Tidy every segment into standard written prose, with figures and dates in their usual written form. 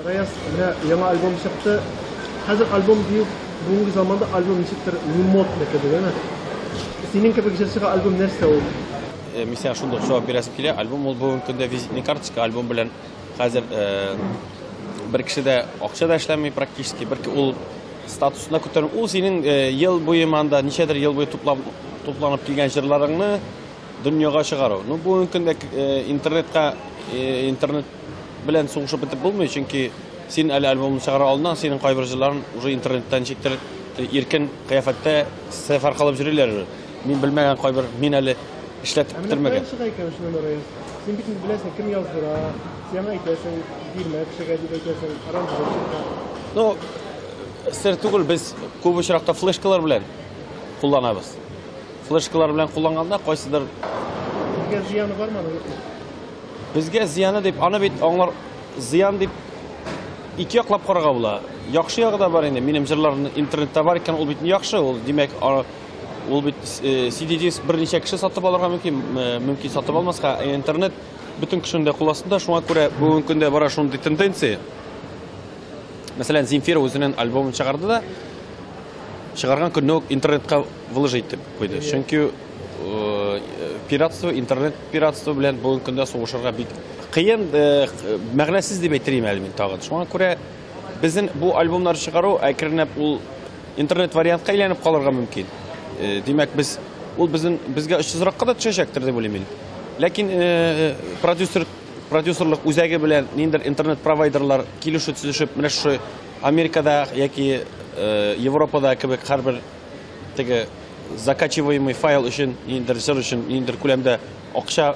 Rayas yangi albom chiqdi. Hozir albom deyib, bugungi zamonda albom nechikdir modda değil mi? Senin kabi kişiga albom narsa u? Mesela shunday javob berasam keladi. Albom ol bugungi kunda vizitniy kartochka albom bilan hozir bir kishida oqchada ishlamay praktik bir ul statusuna ko'tarib, u sening yil bo'yi manda nechadir yil bo'yi to'planib kelgan jurlaringni dunyoga chiqaruv. No bugungi kunda internet bilan so'ngishib bitib bo'lmaydi, chunki sen albomni chiqara oldan sening qay bir jurlaring уже internetdan chektirib erkin qiyofatda safar qilib yururlar. Men bilmagan qay bir men hali ishlatib bitirmagan. Sen bitin bilasan kim yozdira, sen aytasan, bilma, kishiga deb aytasan, aranjировка. No, sir tugul biz ko'p uchraqda fleshkalar bilan qo'llanamiz. Fleshkalar bilan qo'llanganda qaysidir bizga ziyoni bormi? Bizga ziyoni deb ana bit anglar ziyon deb ikki yoqlab qaraga bo'ladi. Yaxshi yog'i da bor endi. Mening jurlarni internetda bor ekan, u bitni yaxshi, u demak ul bit CD-disk bir necha kishi sotib olirga mumkin sotib olmasqa internet butun kishida qo'llasida shunga ko'ra bugungi kunda bor shunday tendensiya. Masalan, Zemfira o'zining albomini chiqardi-da, chiqargan kuni internetga выложить deb qo'ydi. Chunki piratство, internet piratство bilan bugungi kunda so'g'ishirga qiyin, ma'nasiz deb aytmayman men tag'in. Shunga ko'ra bizning bu albomlarni chiqaruv akrinab ul internet variantga aylanib qolirga mumkin. Demak bizga ishsizroqqa da tushacakdir deb o'ylayman. Lekin prodyuserlik o'zagi bilan nindir internet provayderlar kelishib tuzishib, mana shu Amerikada yoki Yevropada kabi har bir tege zakачиваемый fayl uchun nindir jir uchun nindir ko'lamda oqsha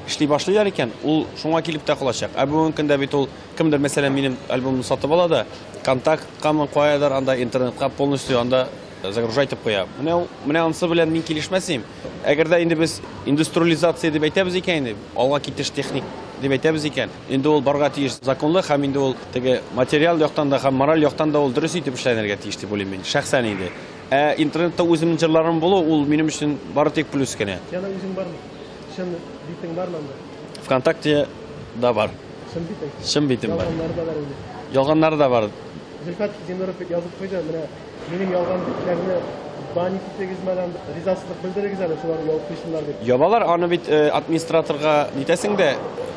ishlay boshlayar ekan, u shunga kelib taqolashaq. Bugungi kunda bit ul kimdir masalan mening albomimni sotib oladi, kontakt qilib qo'yadir, anda internetga полностью anda загружать deb qo'yadi. Mana unisi bilan men kelishmasam, agarda endi biz industrializatsiya deb aytamiz ekan, endi olg'a ketish texnik deb aytamiz ekan, endi ul borga tegish zakonli, ham endi ul tege material yoqdan da ham moral yoqdan da ul durust etib ishlanarga tegish deb o'ylayman. Shaxsan endi internetda o'zimning jurlarim bo'lo, ul mening uchun bari tek plus kana. Yana o'zing bormi? Shin biting bormi? Vkontakte da bor. Shin bitim bor. Yolg'onlari da bor. Zulfat Zemurov yozib qo'ydi, mana mening yolg'onliklarni bani tegizmadan rizasizlik bildirgizadi, shular yozib qo'ysinlar deb. Yo'qlar, uni bit administratorga netasingda,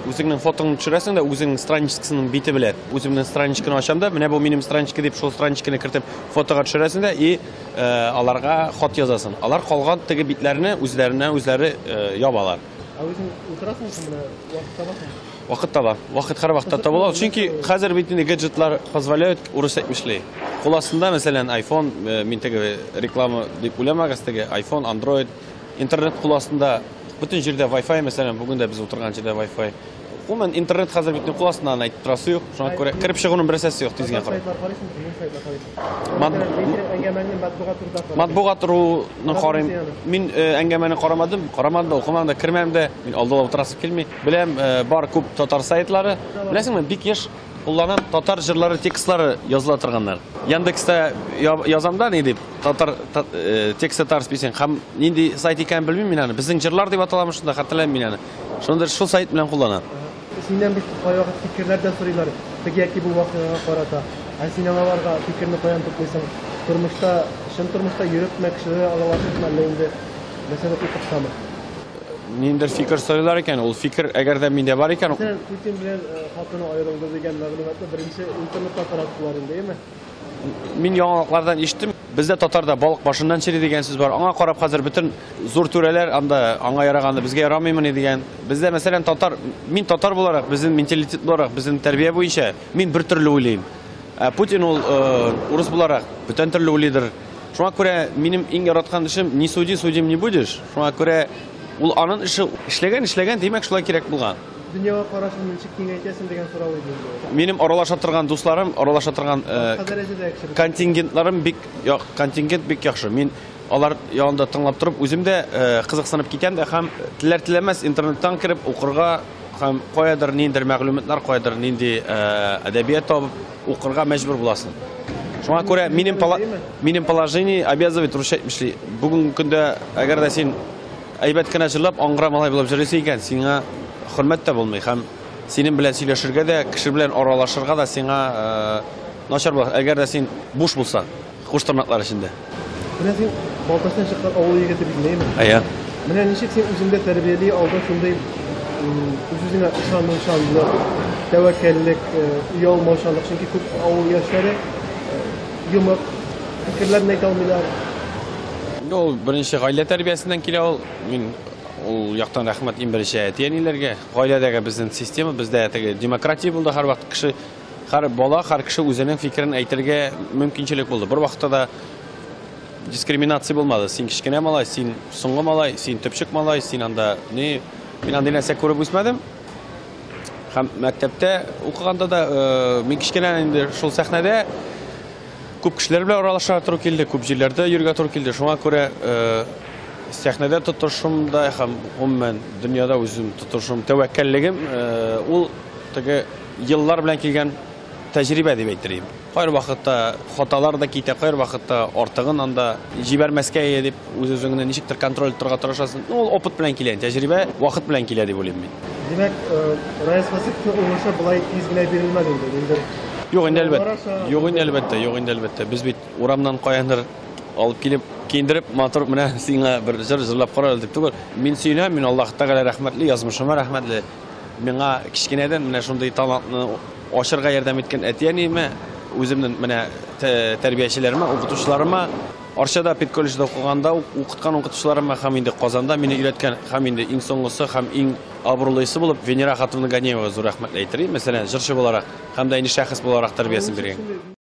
o'zingning fotongni tushirasingda, o'zingning stranичкасының beti bilan, o'zimning stranичканы ochamda, mana bu mening страничка deb shu страничканы kiritib fotoga tushirasingda, ularga xat yozasan. Ular qolgan tegi bitlarni o'zlari yobalar. O'zing o'tirasizmi buni vaqt topasan? Vaqt topa. Vaqt har vaqtda topiladi. Chunki hozir bitni gadjetlar позволяют urus etmishli. Qo'lasida masalan iPhone, mintagi reklama deb o'ylamagasdagi iPhone, Android, internet qo'lasida butun yerda Wi-Fi masalan bugunda biz o'tirgan yerda Wi-Fi. Umuman internet hozir bitni qo'lasida aytib turasiz yo'q. Shunga ko'ra kirib chiqishning bir asasi yo'q tezga qarab. Matbuotni qarayman. Men angamani qaramadim, o'qimadim, kirmamda. Men oldida o'tirasib kelmay. Bilam bor ko'p tatar saytlari. Bilasizmi, bik yosh qo'llanam tatar jurlari tekstlari yozila turganlar. Yandexda yozamda ne deb tatar tekst tarspisen ham nindi sayt ekan bilmayman meni. Bizning jurlar deb atalamiz shunda xatırlayman meni. Shunda shu sayt bilan qo'llanam. Sendan bir qo'yoq fikrlardan so'raylar. Yoki bu voqeaga qarata, sinemalarga fikrni qo'yan to'playsang, turmushda yuribmi, kishilar alohida endi masala o'qitsami? Mendir fikr so'ralar ekan, u fikr agarda menda bor ekan, Putin bilan xotini ayrildi degan ma'lumotni birinchi internetda taratdilar deymi? Men yangiliklardan eshitdim. Bizda Tatarda baliq boshidan chiri degan so'z bor. Anga qarab hozir butun zo'r to'ralar anga yaraganda bizga yaramaymi degan. Bizda masalan men Tatar bo'larak, bizning mentalitet bo'larak, bizning tarbiya bo'yicha men bir turli o'ylayman. Putin ul urus bo'larak butun turli o'ylaydir. Shunga ko'ra mening eng yaratgan ishim ni sudim ni budish. Shunga ko'ra ul aning ishi ishlagan demak shulay kerak bo'lgan. Dunyoga qarashingni kengaytasan degan so'rov edi. Mening aralasha turgan do'stlarim, aralasha turgan kontingent bek yaxshi. Men ular yonida tinglab turib, o'zimda qiziqsinib ketganda ham tillar-tilamas internetdan kirib o'qirga ham qo'yadir nindir ma'lumotlar, qo'yadir nindi adabiyot topib o'qirga majbur bo'lasan. Shunga ko'ra mening положение обязывает rushать mishli. Bugungi kunda agarda sen aybat kana jilab, angra malay bo'lib juraysan ekan, senga hurmat da bo'lmay ham синең белән сөйләшергә дә, кеше белән аралашырга да сиңа начар була. Әгәр дә син буш булсаң, куш тырнаклар эчендә. Менә син Балташтан чыккан авыл егете билгеләйме? Ая. Менә ничек син үзеңдә тәрбияли алда шундый үзеңә ышанучанлык, тәвәккәллек, уялмаучанлык, чөнки күп авыл яшьләре йомык фикерләрне әйтә алмыйлар. Ул беренче гаилә тәрбиясеннән килә ул. Мин ул яктан рәхмәт ин беренче әтиәниләргә. Гаиләдәге безнең система, бездә теге демократия булды, һәр вакыт кеше, һәр бала, һәр кеше үзенең фикерен әйтергә мөмкинчелек булды. Бер вакытта да дискриминация булмады. Син кичкенә малай, син соңгы малай, син төпчек малай, син анда мин андый нәрсә күреп үсмәдем. Һәм мәктәптә укыганда да мин кичкенә инде шул сәхнәдә күп кешеләр белән аралаша туры килде, күп җирләрдә йөргә туры килде. Шуңа күрә сәхнәдә тотышым да һәм гомумән дөньяда үзем тотышым, тәвәккәллегем ул теге еллар белән килгән тәҗрибә дип әйтергә. Кайр вакытта хаталар да китә, кайр вакытта артыгын анда җибәрмәскә дип үз-үзеңне ничектер контроль итәргә тырышасың. Ул опыт белән килә, тәҗрибә вакыт белән килә дип уйлыйм мин. Димәк, Раис Хасиповның уңышы былай тиз генә бирелмәде инде. Юк инде әлбәттә. Без бит урамнан каяндыр алып килеп, киндереп, матур менә сиңа бер җыр җырлап кара дип түгел. Мин сөйләм, мин Аллаһ Тәгалә рәхмәтле, язмышыма рәхмәтле. Миңа кичкенәдән менә шундый талантны ашырга ярдәм иткән әтиәниме, үземнең менә тәрбиячеләремә, укытучыларыма, Арчада педколледжда укыганда укыткан укытучыларыма һәм инде Казанда мине өйрәткән һәм инде иң соңгысы һәм иң абруйлысы булып Венера Хатыновна Ганиева зур рәхмәт әйтергә, мәсәлән, җырчы буларак һәм дә инде шәхес буларак тәрбиясен биргән.